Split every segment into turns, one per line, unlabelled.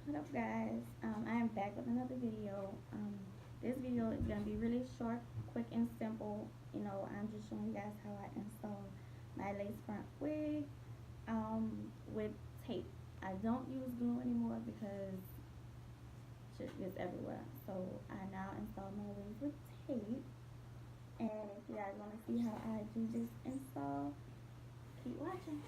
What up, guys? I am back with another video. This video is gonna be really short, quick, and simple. I'm just showing you guys how I install my lace front wig with tape. I don't use glue anymore because shit gets everywhere. So I now install my wigs with tape. And if you guys want to see how I do this install, keep watching.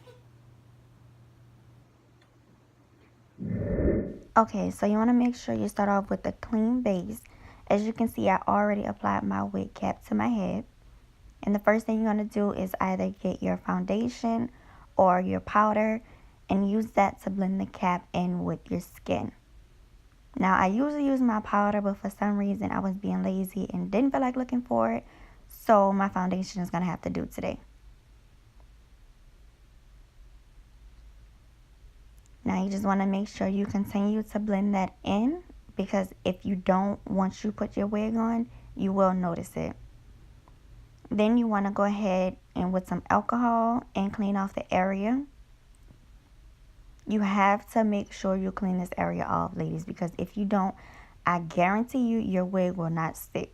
Okay, so you want to make sure you start off with a clean base. As you can see, I already applied my wig cap to my head. And the first thing you're going to do is either get your foundation or your powder and use that to blend the cap in with your skin. Now, I usually use my powder, but for some reason I was being lazy and didn't feel like looking for it. So my foundation is going to have to do today. Now you just want to make sure you continue to blend that in, because if you don't, once you put your wig on, you will notice it. Then you want to go ahead and with some alcohol and clean off the area. You have to make sure you clean this area off, ladies, because if you don't, I guarantee you your wig will not stick.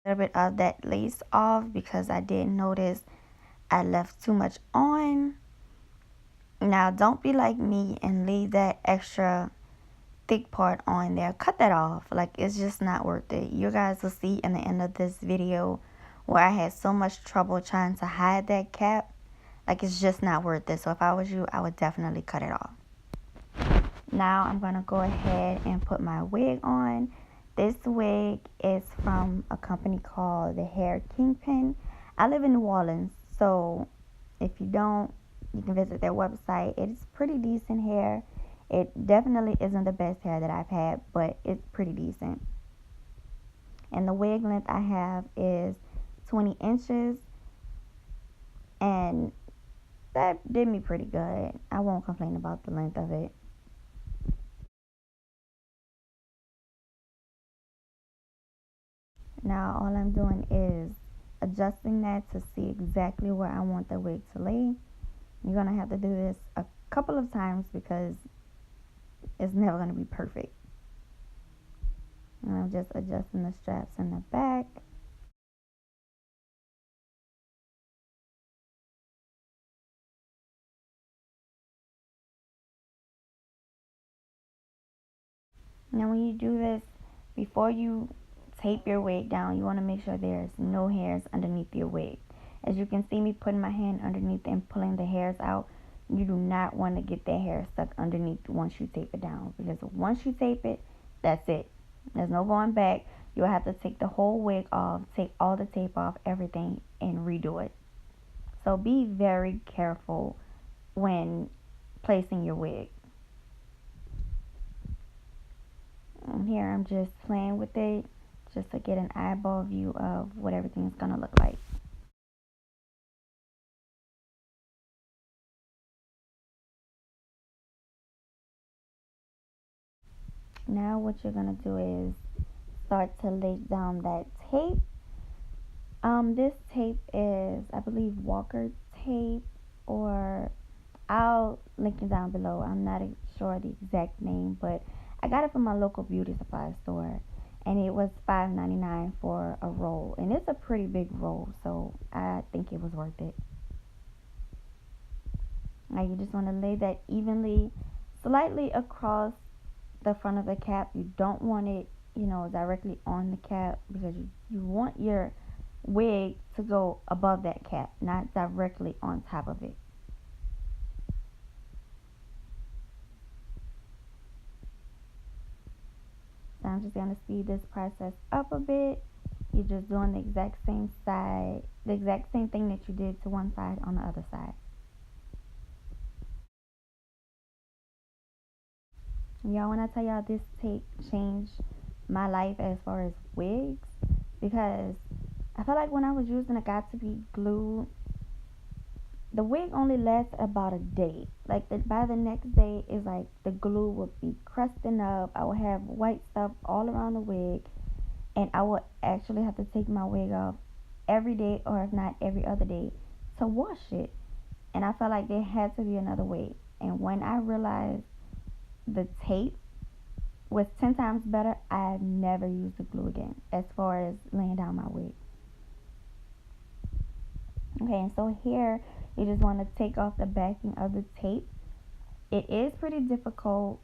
A little bit of that lace off because I did notice I left too much on. Now don't be like me and leave that extra thick part on there. Cut that off. Like, it's just not worth it. You guys will see in the end of this video where I had so much trouble trying to hide that cap. Like, it's just not worth it. So if I was you, I would definitely cut it off. Now I'm gonna go ahead and put my wig on. This wig is from a company called the Hair Kingpin. I live in New Orleans, so if you don't, you can visit their website. It's pretty decent hair. It definitely isn't the best hair that I've had, but it's pretty decent. And the wig length I have is 20 inches, and that did me pretty good. I won't complain about the length of it. Now all I'm doing is adjusting that to see exactly where I want the wig to lay. You're going to have to do this a couple of times because it's never going to be perfect. And I'm just adjusting the straps in the back. Now when you do this, before you tape your wig down, you want to make sure there's no hairs underneath your wig. As you can see me putting my hand underneath and pulling the hairs out, you do not want to get that hair stuck underneath once you tape it down, because once you tape it, that's it. There's no going back. You'll have to take the whole wig off, take all the tape off, everything, and redo it. So be very careful when placing your wig. And here I'm just playing with it just to get an eyeball view of what everything's gonna look like. Now what you're gonna do is start to lay down that tape. This tape is, I believe, Walker tape, or I'll link it down below. I'm not sure the exact name, but I got it from my local beauty supply store, and it was $5.99 for a roll, and it's a pretty big roll, so I think it was worth it. Now you just want to lay that evenly, slightly across the front of the cap. You don't want it, directly on the cap, because you want your wig to go above that cap, not directly on top of it. So I'm just going to speed this process up a bit. You're just doing the exact same side, the exact same thing that you did to one side on the other side. Y'all, when I tell y'all this tape changed my life as far as wigs, because I felt like when I was using a got to be glue, the wig only lasts about a day. Like by the next day, it's like the glue would be crusting up. I would have white stuff all around the wig, and I would actually have to take my wig off every day, or if not every other day, to wash it. And I felt like there had to be another way. And when I realized the tape was 10 times better, I never used the glue again as far as laying down my wig. Okay, and so here you just want to take off the backing of the tape. It is pretty difficult,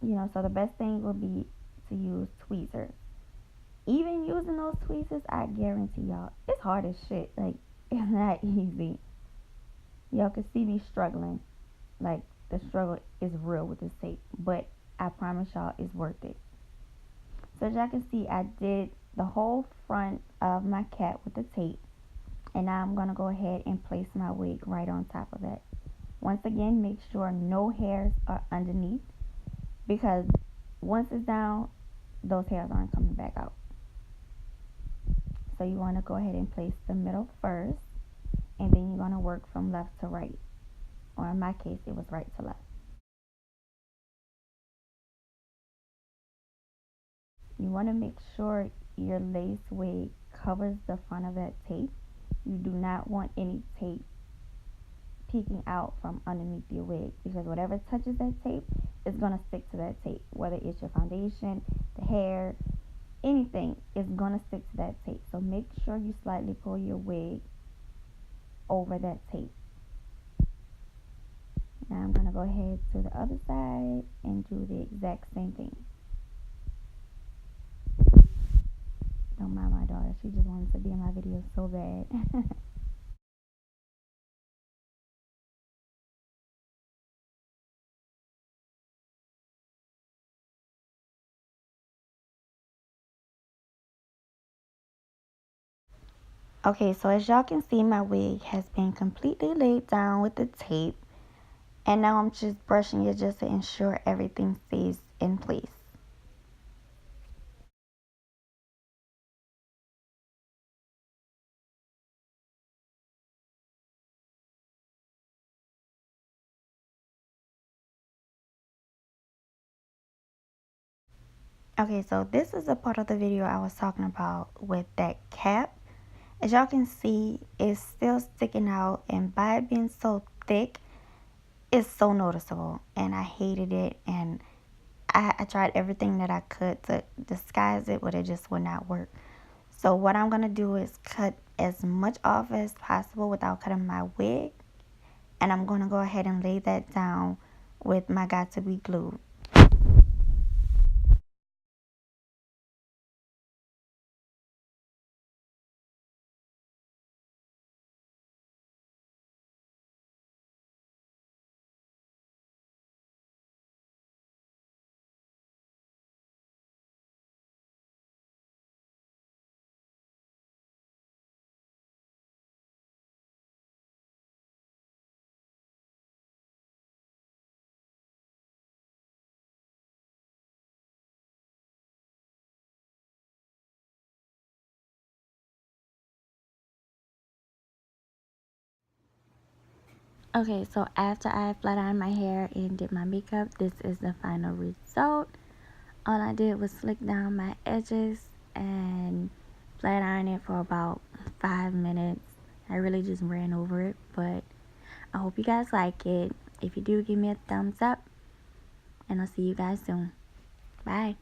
so the best thing would be to use tweezers. Even using those tweezers, I guarantee y'all, it's hard as shit. Like, it's not easy. Y'all can see me struggling. Like, the struggle is real with this tape, but I promise y'all it's worth it. So as y'all can see, I did the whole front of my cap with the tape, and now I'm going to go ahead and place my wig right on top of that. Once again, make sure no hairs are underneath, because once it's down, those hairs aren't coming back out. So you want to go ahead and place the middle first, and then you're going to work from left to right. Or in my case, it was right to left. You want to make sure your lace wig covers the front of that tape. You do not want any tape peeking out from underneath your wig, because whatever touches that tape is going to stick to that tape. Whether it's your foundation, the hair, anything is going to stick to that tape. So make sure you slightly pull your wig over that tape. Now I'm going to go ahead to the other side and do the exact same thing. Don't mind my daughter. She just wanted to be in my video so bad. Okay, so as y'all can see, my wig has been completely laid down with the tape. And now I'm just brushing it just to ensure everything stays in place. Okay, so this is a part of the video I was talking about with that cap. As y'all can see, it's still sticking out, and by it being so thick, it's so noticeable, and I hated it. And I tried everything that I could to disguise it, but it just would not work. So what I'm going to do is cut as much off as possible without cutting my wig. And I'm going to go ahead and lay that down with my Got To Be glue. Okay, so after I flat ironed my hair and did my makeup, this is the final result. All I did was slick down my edges and flat iron it for about 5 minutes. I really just ran over it, but I hope you guys like it. If you do, give me a thumbs up, and I'll see you guys soon. Bye.